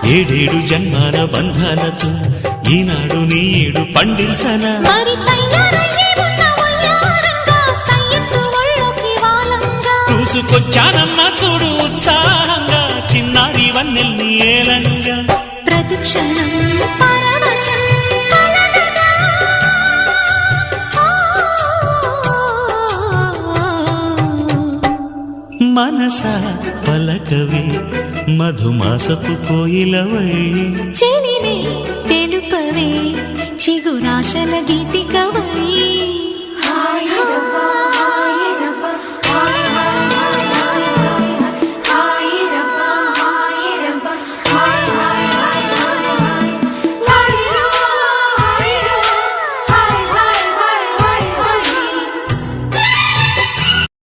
ఏడేడు జన్మాల బంధాలతో ఈనాడు నీడు పండించనా చూసుకొచ్చానమ్మా చూడు ఉత్సాహంగా చిన్నారి వన్నెల్ని ఏలంగా ప్రతిక్షణం మనసా పలకవే మధుమాసపు కోయిలవై చెలిమే తెలుపవే చిగురాశల గీతికవై